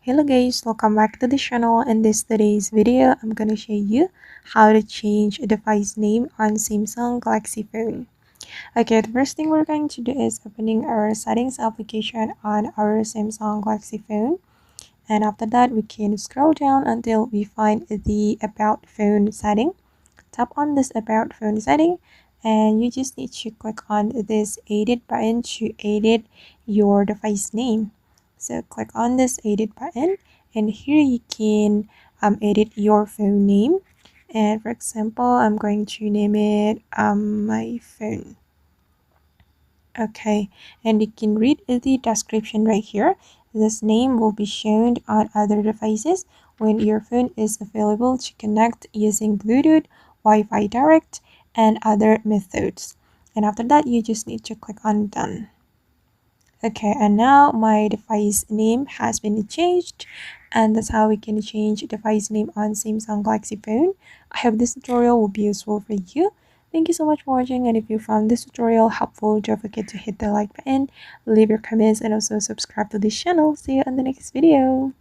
Hello guys, welcome back to the channel. In today's video, I'm gonna show you how to change a device name on Samsung Galaxy phone. Okay, the first thing we're going to do is opening our settings application on our Samsung Galaxy phone. And after that, we can scroll down until we find the about phone setting. Tap on this about phone setting and you just need to click on this edit button to edit your device name. So click on this edit button and here you can edit your phone name. And for example, I'm going to name it my phone. Okay, and you can read the description right here. This name will be shown on other devices when your phone is available to connect using Bluetooth, Wi-Fi Direct, and other methods. And after that, you just need to click on Done. Okay, and now my device name has been changed, and that's how we can change device name on Samsung Galaxy phone. I hope this tutorial will be useful for you. Thank you so much for watching, and if you found this tutorial helpful, don't forget to hit the like button, leave your comments, and also subscribe to this channel. See you in the next video.